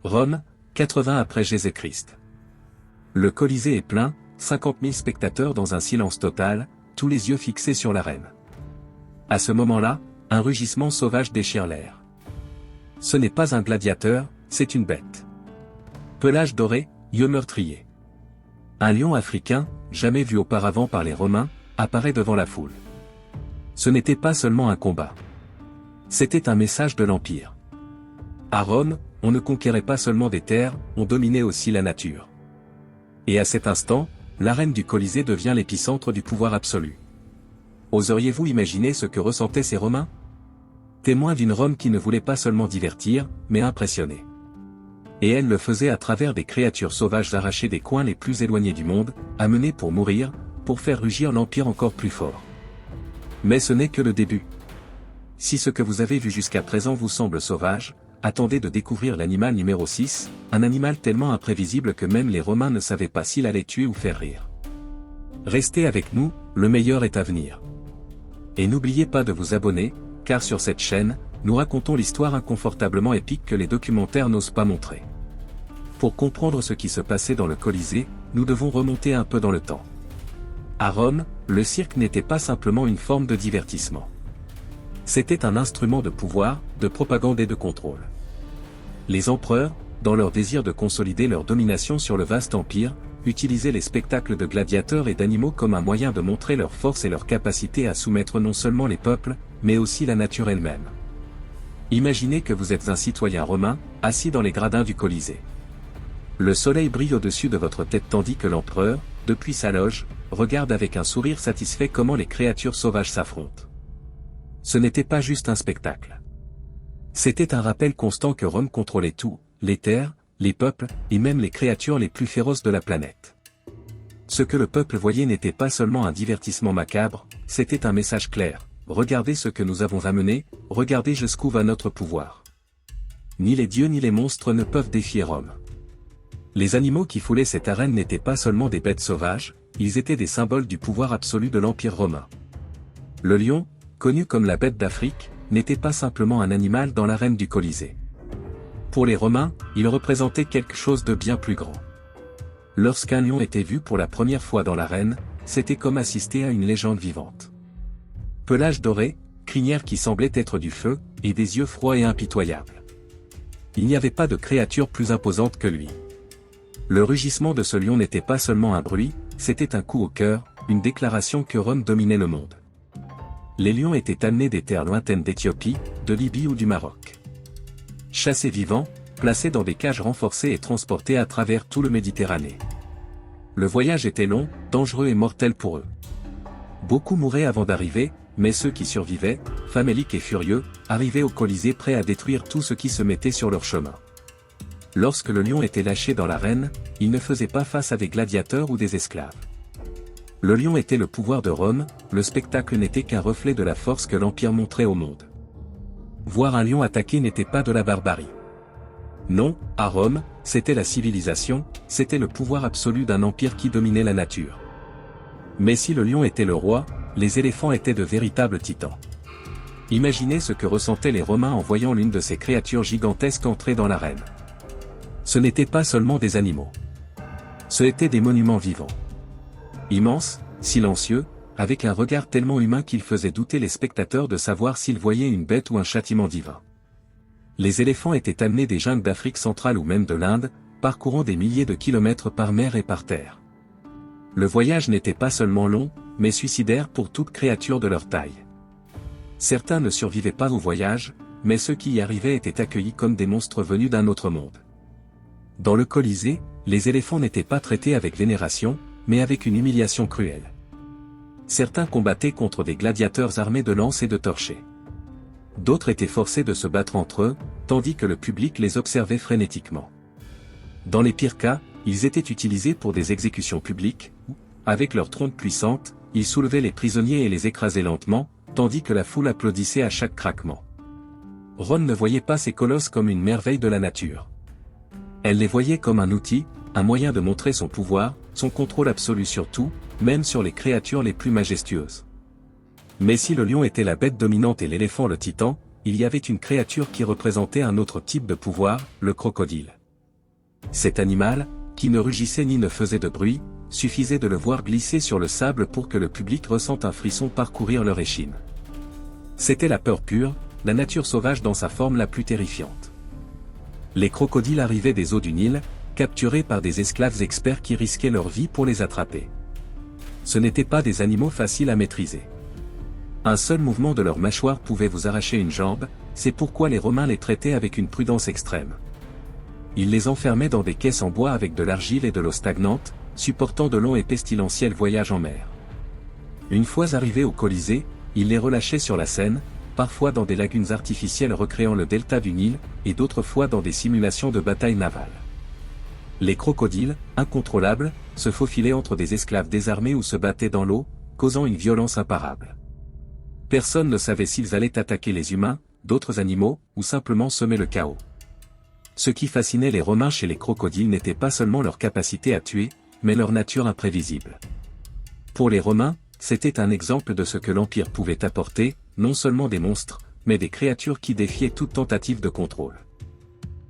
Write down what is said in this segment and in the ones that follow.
Rome, 80 après Jésus-Christ. Le Colisée est plein, 50 000 spectateurs dans un silence total, tous les yeux fixés sur l'arène. À ce moment-là, un rugissement sauvage déchire l'air. Ce n'est pas un gladiateur, c'est une bête. Pelage doré, yeux meurtriers. Un lion africain, jamais vu auparavant par les Romains, apparaît devant la foule. Ce n'était pas seulement un combat. C'était un message de l'Empire. À Rome, on ne conquérait pas seulement des terres, on dominait aussi la nature. Et à cet instant, l'arène du Colisée devient l'épicentre du pouvoir absolu. Oseriez-vous imaginer ce que ressentaient ces Romains? Témoins d'une Rome qui ne voulait pas seulement divertir, mais impressionner. Et elle le faisait à travers des créatures sauvages arrachées des coins les plus éloignés du monde, amenées pour mourir, pour faire rugir l'Empire encore plus fort. Mais ce n'est que le début. Si ce que vous avez vu jusqu'à présent vous semble sauvage, attendez de découvrir l'animal numéro 6, un animal tellement imprévisible que même les Romains ne savaient pas s'il allait tuer ou faire rire. Restez avec nous, le meilleur est à venir. Et n'oubliez pas de vous abonner, car sur cette chaîne, nous racontons l'histoire inconfortablement épique que les documentaires n'osent pas montrer. Pour comprendre ce qui se passait dans le Colisée, nous devons remonter un peu dans le temps. À Rome, le cirque n'était pas simplement une forme de divertissement. C'était un instrument de pouvoir, de propagande et de contrôle. Les empereurs, dans leur désir de consolider leur domination sur le vaste empire, utilisaient les spectacles de gladiateurs et d'animaux comme un moyen de montrer leur force et leur capacité à soumettre non seulement les peuples, mais aussi la nature elle-même. Imaginez que vous êtes un citoyen romain, assis dans les gradins du Colisée. Le soleil brille au-dessus de votre tête tandis que l'empereur, depuis sa loge, regarde avec un sourire satisfait comment les créatures sauvages s'affrontent. Ce n'était pas juste un spectacle. C'était un rappel constant que Rome contrôlait tout, les terres, les peuples, et même les créatures les plus féroces de la planète. Ce que le peuple voyait n'était pas seulement un divertissement macabre, c'était un message clair. Regardez ce que nous avons amené, regardez jusqu'où va notre pouvoir. Ni les dieux ni les monstres ne peuvent défier Rome. Les animaux qui foulaient cette arène n'étaient pas seulement des bêtes sauvages, ils étaient des symboles du pouvoir absolu de l'Empire romain. Le lion, connu comme la bête d'Afrique, n'était pas simplement un animal dans l'arène du Colisée. Pour les Romains, il représentait quelque chose de bien plus grand. Lorsqu'un lion était vu pour la première fois dans l'arène, c'était comme assister à une légende vivante. Pelage doré, crinière qui semblait être du feu, et des yeux froids et impitoyables. Il n'y avait pas de créature plus imposante que lui. Le rugissement de ce lion n'était pas seulement un bruit, c'était un coup au cœur, une déclaration que Rome dominait le monde. Les lions étaient amenés des terres lointaines d'Éthiopie, de Libye ou du Maroc. Chassés vivants, placés dans des cages renforcées et transportés à travers tout le Méditerranée. Le voyage était long, dangereux et mortel pour eux. Beaucoup mouraient avant d'arriver, mais ceux qui survivaient, faméliques et furieux, arrivaient au Colisée prêts à détruire tout ce qui se mettait sur leur chemin. Lorsque le lion était lâché dans l'arène, il ne faisait pas face à des gladiateurs ou des esclaves. Le lion était le pouvoir de Rome, le spectacle n'était qu'un reflet de la force que l'Empire montrait au monde. Voir un lion attaquer n'était pas de la barbarie. Non, à Rome, c'était la civilisation, c'était le pouvoir absolu d'un empire qui dominait la nature. Mais si le lion était le roi, les éléphants étaient de véritables titans. Imaginez ce que ressentaient les Romains en voyant l'une de ces créatures gigantesques entrer dans l'arène. Ce n'étaient pas seulement des animaux. Ce étaient des monuments vivants. Immenses, silencieux, avec un regard tellement humain qu'il faisait douter les spectateurs de savoir s'ils voyaient une bête ou un châtiment divin. Les éléphants étaient amenés des jungles d'Afrique centrale ou même de l'Inde, parcourant des milliers de kilomètres par mer et par terre. Le voyage n'était pas seulement long, mais suicidaire pour toute créature de leur taille. Certains ne survivaient pas au voyage, mais ceux qui y arrivaient étaient accueillis comme des monstres venus d'un autre monde. Dans le Colisée, les éléphants n'étaient pas traités avec vénération, mais avec une humiliation cruelle. Certains combattaient contre des gladiateurs armés de lances et de torchets. D'autres étaient forcés de se battre entre eux, tandis que le public les observait frénétiquement. Dans les pires cas, ils étaient utilisés pour des exécutions publiques, où, avec leurs trompes puissantes, ils soulevaient les prisonniers et les écrasaient lentement, tandis que la foule applaudissait à chaque craquement. Rome ne voyait pas ces colosses comme une merveille de la nature. Elle les voyait comme un outil, un moyen de montrer son pouvoir, son contrôle absolu sur tout, même sur les créatures les plus majestueuses. Mais si le lion était la bête dominante et l'éléphant le titan, il y avait une créature qui représentait un autre type de pouvoir, le crocodile. Cet animal, qui ne rugissait ni ne faisait de bruit, suffisait de le voir glisser sur le sable pour que le public ressente un frisson parcourir leur échine. C'était la peur pure, la nature sauvage dans sa forme la plus terrifiante. Les crocodiles arrivaient des eaux du Nil, capturés par des esclaves experts qui risquaient leur vie pour les attraper. Ce n'étaient pas des animaux faciles à maîtriser. Un seul mouvement de leur mâchoire pouvait vous arracher une jambe, c'est pourquoi les Romains les traitaient avec une prudence extrême. Ils les enfermaient dans des caisses en bois avec de l'argile et de l'eau stagnante, supportant de longs et pestilentiels voyages en mer. Une fois arrivés au Colisée, ils les relâchaient sur la Seine, parfois dans des lagunes artificielles recréant le delta du Nil, et d'autres fois dans des simulations de bataille navale. Les crocodiles, incontrôlables, se faufilaient entre des esclaves désarmés ou se battaient dans l'eau, causant une violence imparable. Personne ne savait s'ils allaient attaquer les humains, d'autres animaux, ou simplement semer le chaos. Ce qui fascinait les Romains chez les crocodiles n'était pas seulement leur capacité à tuer, mais leur nature imprévisible. Pour les Romains, c'était un exemple de ce que l'Empire pouvait apporter, non seulement des monstres, mais des créatures qui défiaient toute tentative de contrôle.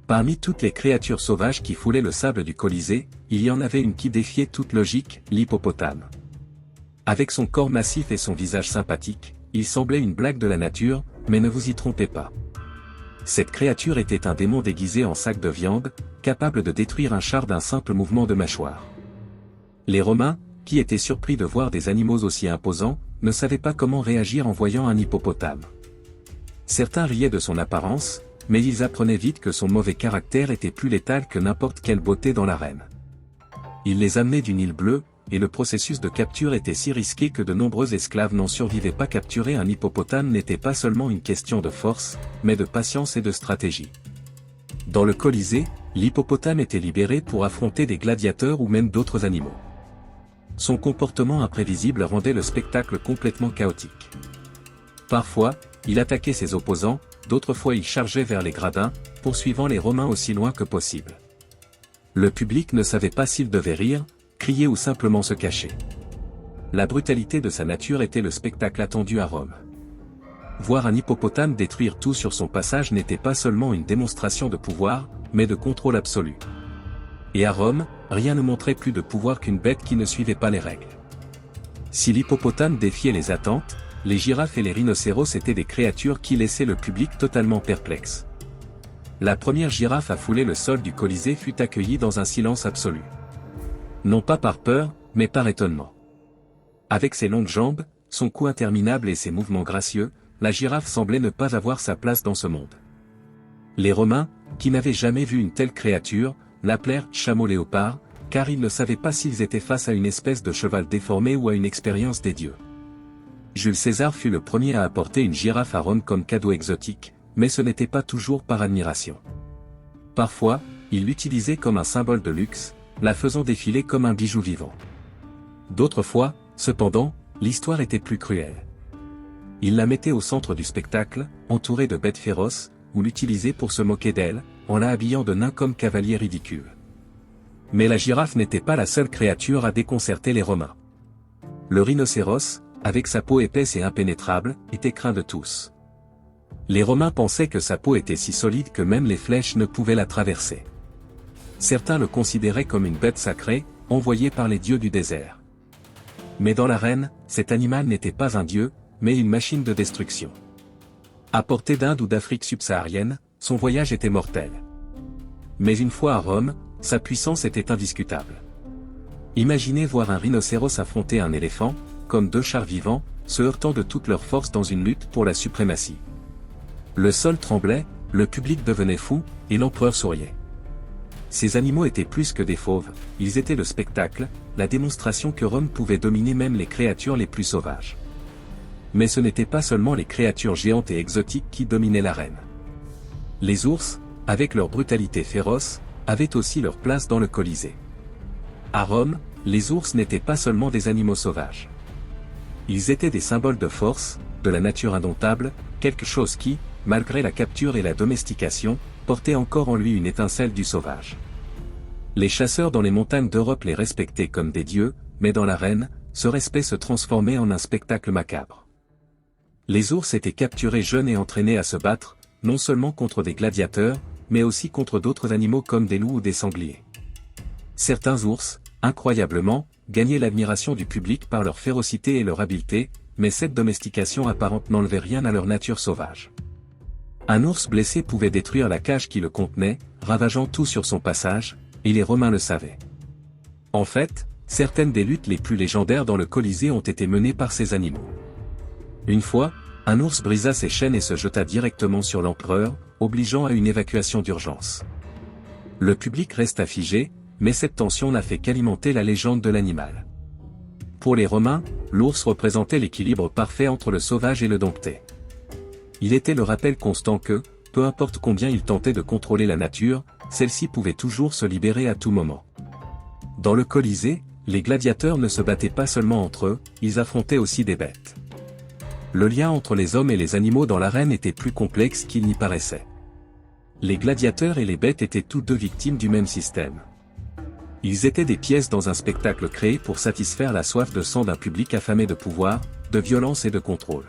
Parmi toutes les créatures sauvages qui foulaient le sable du Colisée, il y en avait une qui défiait toute logique, l'hippopotame. Avec son corps massif et son visage sympathique, il semblait une blague de la nature, mais ne vous y trompez pas. Cette créature était un démon déguisé en sac de viande, capable de détruire un char d'un simple mouvement de mâchoire. Les Romains, qui étaient surpris de voir des animaux aussi imposants, ne savaient pas comment réagir en voyant un hippopotame. Certains riaient de son apparence, mais ils apprenaient vite que son mauvais caractère était plus létal que n'importe quelle beauté dans l'arène. Il les amenait du Nil bleu, et le processus de capture était si risqué que de nombreux esclaves n'en survivaient pas. Capturer un hippopotame n'était pas seulement une question de force, mais de patience et de stratégie. Dans le Colisée, l'hippopotame était libéré pour affronter des gladiateurs ou même d'autres animaux. Son comportement imprévisible rendait le spectacle complètement chaotique. Parfois, il attaquait ses opposants, d'autres fois il chargeait vers les gradins, poursuivant les Romains aussi loin que possible. Le public ne savait pas s'il devait rire, crier ou simplement se cacher. La brutalité de sa nature était le spectacle attendu à Rome. Voir un hippopotame détruire tout sur son passage n'était pas seulement une démonstration de pouvoir, mais de contrôle absolu. Et à Rome, rien ne montrait plus de pouvoir qu'une bête qui ne suivait pas les règles. Si l'hippopotame défiait les attentes, les girafes et les rhinocéros étaient des créatures qui laissaient le public totalement perplexe. La première girafe à fouler le sol du Colisée fut accueillie dans un silence absolu. Non pas par peur, mais par étonnement. Avec ses longues jambes, son cou interminable et ses mouvements gracieux, la girafe semblait ne pas avoir sa place dans ce monde. Les Romains, qui n'avaient jamais vu une telle créature, l'appelèrent chameau léopard, car ils ne savaient pas s'ils étaient face à une espèce de cheval déformé ou à une expérience des dieux. Jules César fut le premier à apporter une girafe à Rome comme cadeau exotique, mais ce n'était pas toujours par admiration. Parfois, il l'utilisait comme un symbole de luxe, la faisant défiler comme un bijou vivant. D'autres fois, cependant, l'histoire était plus cruelle. Il la mettait au centre du spectacle, entourée de bêtes féroces, ou l'utilisait pour se moquer d'elle, en la habillant de nains comme cavaliers ridicules. Mais la girafe n'était pas la seule créature à déconcerter les Romains. Le rhinocéros, avec sa peau épaisse et impénétrable, était craint de tous. Les Romains pensaient que sa peau était si solide que même les flèches ne pouvaient la traverser. Certains le considéraient comme une bête sacrée, envoyée par les dieux du désert. Mais dans l'arène, cet animal n'était pas un dieu, mais une machine de destruction. Apporté d'Inde ou d'Afrique subsaharienne, son voyage était mortel. Mais une fois à Rome, sa puissance était indiscutable. Imaginez voir un rhinocéros affronter un éléphant, comme deux chars vivants, se heurtant de toute leur force dans une lutte pour la suprématie. Le sol tremblait, le public devenait fou, et l'empereur souriait. Ces animaux étaient plus que des fauves, ils étaient le spectacle, la démonstration que Rome pouvait dominer même les créatures les plus sauvages. Mais ce n'étaient pas seulement les créatures géantes et exotiques qui dominaient l'arène. Les ours, avec leur brutalité féroce, avaient aussi leur place dans le Colisée. À Rome, les ours n'étaient pas seulement des animaux sauvages. Ils étaient des symboles de force, de la nature indomptable, quelque chose qui, malgré la capture et la domestication, portait encore en lui une étincelle du sauvage. Les chasseurs dans les montagnes d'Europe les respectaient comme des dieux, mais dans l'arène, ce respect se transformait en un spectacle macabre. Les ours étaient capturés jeunes et entraînés à se battre, non seulement contre des gladiateurs, mais aussi contre d'autres animaux comme des loups ou des sangliers. Certains ours, incroyablement, gagnaient l'admiration du public par leur férocité et leur habileté, mais cette domestication apparente n'enlevait rien à leur nature sauvage. Un ours blessé pouvait détruire la cage qui le contenait, ravageant tout sur son passage, et les Romains le savaient. En fait, certaines des luttes les plus légendaires dans le Colisée ont été menées par ces animaux. Une fois, un ours brisa ses chaînes et se jeta directement sur l'empereur, obligeant à une évacuation d'urgence. Le public resta figé, mais cette tension n'a fait qu'alimenter la légende de l'animal. Pour les Romains, l'ours représentait l'équilibre parfait entre le sauvage et le dompté. Il était le rappel constant que, peu importe combien il tentait de contrôler la nature, celle-ci pouvait toujours se libérer à tout moment. Dans le Colisée, les gladiateurs ne se battaient pas seulement entre eux, ils affrontaient aussi des bêtes. Le lien entre les hommes et les animaux dans l'arène était plus complexe qu'il n'y paraissait. Les gladiateurs et les bêtes étaient tous deux victimes du même système. Ils étaient des pièces dans un spectacle créé pour satisfaire la soif de sang d'un public affamé de pouvoir, de violence et de contrôle.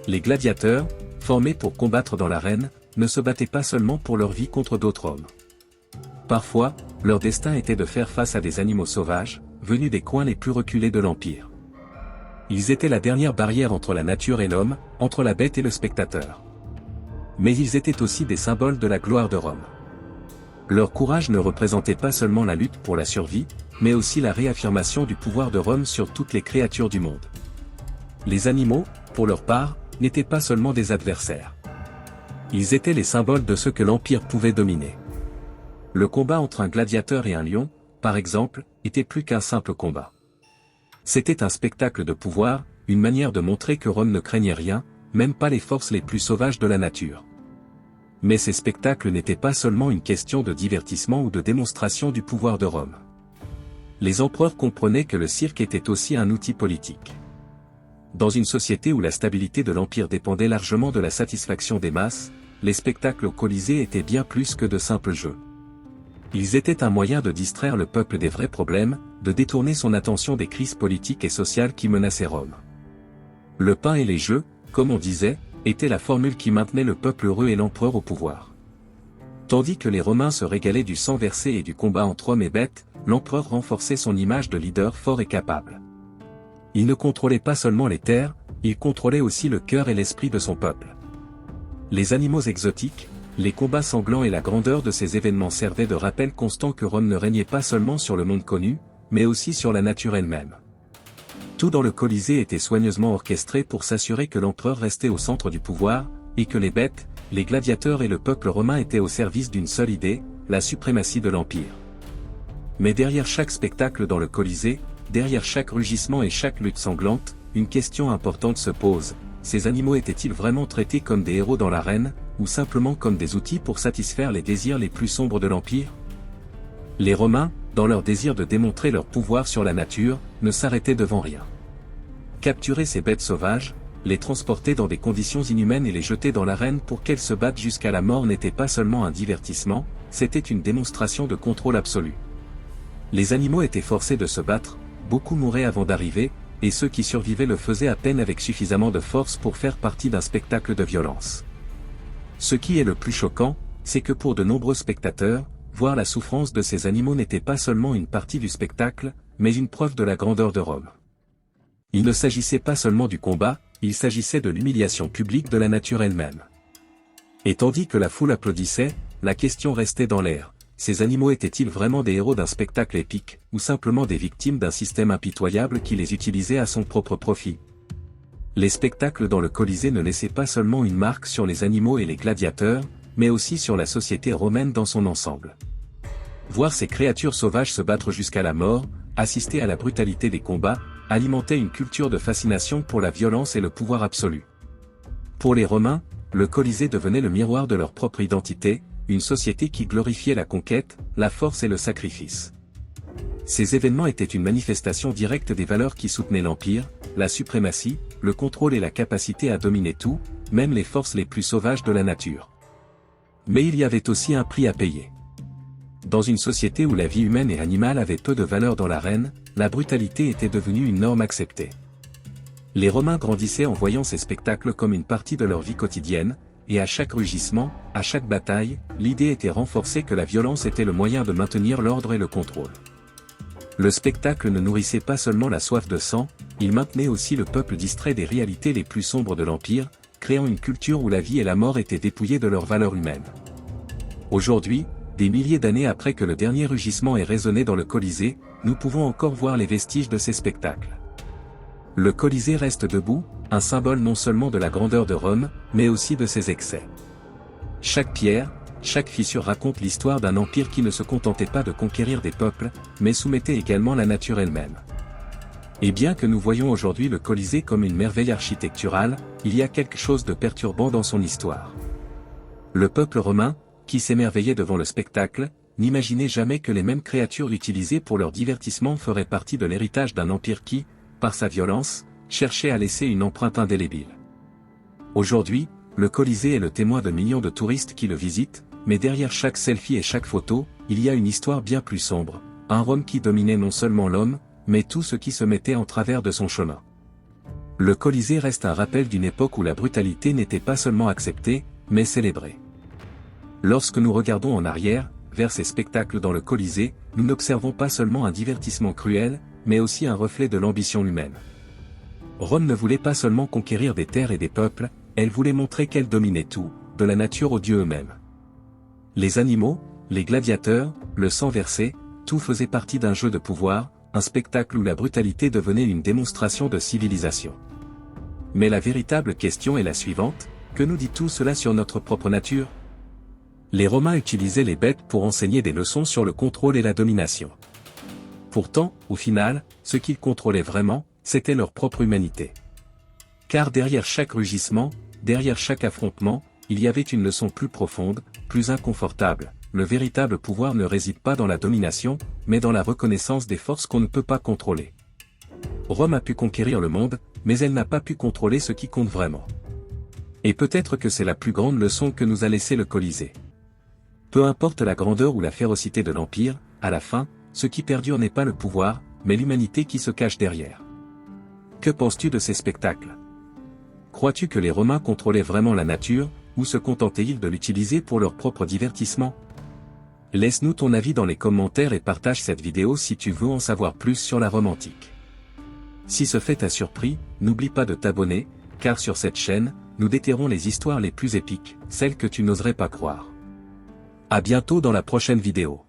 Les gladiateurs, formés pour combattre dans l'arène, ne se battaient pas seulement pour leur vie contre d'autres hommes. Parfois, leur destin était de faire face à des animaux sauvages, venus des coins les plus reculés de l'Empire. Ils étaient la dernière barrière entre la nature et l'homme, entre la bête et le spectateur. Mais ils étaient aussi des symboles de la gloire de Rome. Leur courage ne représentait pas seulement la lutte pour la survie, mais aussi la réaffirmation du pouvoir de Rome sur toutes les créatures du monde. Les animaux, pour leur part, n'étaient pas seulement des adversaires. Ils étaient les symboles de ce que l'Empire pouvait dominer. Le combat entre un gladiateur et un lion, par exemple, était plus qu'un simple combat. C'était un spectacle de pouvoir, une manière de montrer que Rome ne craignait rien, même pas les forces les plus sauvages de la nature. Mais ces spectacles n'étaient pas seulement une question de divertissement ou de démonstration du pouvoir de Rome. Les empereurs comprenaient que le cirque était aussi un outil politique. Dans une société où la stabilité de l'Empire dépendait largement de la satisfaction des masses, les spectacles au Colisée étaient bien plus que de simples jeux. Ils étaient un moyen de distraire le peuple des vrais problèmes, de détourner son attention des crises politiques et sociales qui menaçaient Rome. Le pain et les jeux, comme on disait, était la formule qui maintenait le peuple heureux et l'empereur au pouvoir. Tandis que les Romains se régalaient du sang versé et du combat entre hommes et bêtes, l'empereur renforçait son image de leader fort et capable. Il ne contrôlait pas seulement les terres, il contrôlait aussi le cœur et l'esprit de son peuple. Les animaux exotiques, les combats sanglants et la grandeur de ces événements servaient de rappel constant que Rome ne régnait pas seulement sur le monde connu, mais aussi sur la nature elle-même. Tout dans le Colisée était soigneusement orchestré pour s'assurer que l'empereur restait au centre du pouvoir, et que les bêtes, les gladiateurs et le peuple romain étaient au service d'une seule idée, la suprématie de l'Empire. Mais derrière chaque spectacle dans le Colisée, derrière chaque rugissement et chaque lutte sanglante, une question importante se pose: ces animaux étaient-ils vraiment traités comme des héros dans l'arène, ou simplement comme des outils pour satisfaire les désirs les plus sombres de l'Empire? Les Romains, dans leur désir de démontrer leur pouvoir sur la nature, ne s'arrêtaient devant rien. Capturer ces bêtes sauvages, les transporter dans des conditions inhumaines et les jeter dans l'arène pour qu'elles se battent jusqu'à la mort n'était pas seulement un divertissement, c'était une démonstration de contrôle absolu. Les animaux étaient forcés de se battre, beaucoup mouraient avant d'arriver, et ceux qui survivaient le faisaient à peine avec suffisamment de force pour faire partie d'un spectacle de violence. Ce qui est le plus choquant, c'est que pour de nombreux spectateurs, voir la souffrance de ces animaux n'était pas seulement une partie du spectacle, mais une preuve de la grandeur de Rome. Il ne s'agissait pas seulement du combat, il s'agissait de l'humiliation publique de la nature elle-même. Et tandis que la foule applaudissait, la question restait dans l'air: ces animaux étaient-ils vraiment des héros d'un spectacle épique, ou simplement des victimes d'un système impitoyable qui les utilisait à son propre profit? Les spectacles dans le Colisée ne laissaient pas seulement une marque sur les animaux et les gladiateurs, mais aussi sur la société romaine dans son ensemble. Voir ces créatures sauvages se battre jusqu'à la mort, assister à la brutalité des combats, alimentait une culture de fascination pour la violence et le pouvoir absolu. Pour les Romains, le Colisée devenait le miroir de leur propre identité, une société qui glorifiait la conquête, la force et le sacrifice. Ces événements étaient une manifestation directe des valeurs qui soutenaient l'Empire, la suprématie, le contrôle et la capacité à dominer tout, même les forces les plus sauvages de la nature. Mais il y avait aussi un prix à payer. Dans une société où la vie humaine et animale avaient peu de valeur dans l'arène, la brutalité était devenue une norme acceptée. Les Romains grandissaient en voyant ces spectacles comme une partie de leur vie quotidienne, et à chaque rugissement, à chaque bataille, l'idée était renforcée que la violence était le moyen de maintenir l'ordre et le contrôle. Le spectacle ne nourrissait pas seulement la soif de sang, il maintenait aussi le peuple distrait des réalités les plus sombres de l'Empire, créant une culture où la vie et la mort étaient dépouillées de leur valeur humaine. Aujourd'hui, des milliers d'années après que le dernier rugissement ait résonné dans le Colisée, nous pouvons encore voir les vestiges de ces spectacles. Le Colisée reste debout, un symbole non seulement de la grandeur de Rome, mais aussi de ses excès. Chaque pierre, chaque fissure raconte l'histoire d'un empire qui ne se contentait pas de conquérir des peuples, mais soumettait également la nature elle-même. Et bien que nous voyons aujourd'hui le Colisée comme une merveille architecturale, il y a quelque chose de perturbant dans son histoire. Le peuple romain, qui s'émerveillait devant le spectacle, n'imaginait jamais que les mêmes créatures utilisées pour leur divertissement feraient partie de l'héritage d'un empire qui, par sa violence, cherchait à laisser une empreinte indélébile. Aujourd'hui, le Colisée est le témoin de millions de touristes qui le visitent, mais derrière chaque selfie et chaque photo, il y a une histoire bien plus sombre, un Rome qui dominait non seulement l'homme, mais tout ce qui se mettait en travers de son chemin. Le Colisée reste un rappel d'une époque où la brutalité n'était pas seulement acceptée, mais célébrée. Lorsque nous regardons en arrière, vers ces spectacles dans le Colisée, nous n'observons pas seulement un divertissement cruel, mais aussi un reflet de l'ambition humaine. Rome ne voulait pas seulement conquérir des terres et des peuples, elle voulait montrer qu'elle dominait tout, de la nature aux dieux eux-mêmes. Les animaux, les gladiateurs, le sang versé, tout faisait partie d'un jeu de pouvoir, un spectacle où la brutalité devenait une démonstration de civilisation. Mais la véritable question est la suivante, que nous dit tout cela sur notre propre nature ? Les Romains utilisaient les bêtes pour enseigner des leçons sur le contrôle et la domination. Pourtant, au final, ce qu'ils contrôlaient vraiment, c'était leur propre humanité. Car derrière chaque rugissement, derrière chaque affrontement, il y avait une leçon plus profonde, plus inconfortable. Le véritable pouvoir ne réside pas dans la domination, mais dans la reconnaissance des forces qu'on ne peut pas contrôler. Rome a pu conquérir le monde, mais elle n'a pas pu contrôler ce qui compte vraiment. Et peut-être que c'est la plus grande leçon que nous a laissé le Colisée. Peu importe la grandeur ou la férocité de l'Empire, à la fin, ce qui perdure n'est pas le pouvoir, mais l'humanité qui se cache derrière. Que penses-tu de ces spectacles ? Crois-tu que les Romains contrôlaient vraiment la nature, ou se contentaient-ils de l'utiliser pour leur propre divertissement ? Laisse-nous ton avis dans les commentaires et partage cette vidéo si tu veux en savoir plus sur la Rome antique. Si ce fait t'a surpris, n'oublie pas de t'abonner, car sur cette chaîne, nous déterrons les histoires les plus épiques, celles que tu n'oserais pas croire. À bientôt dans la prochaine vidéo.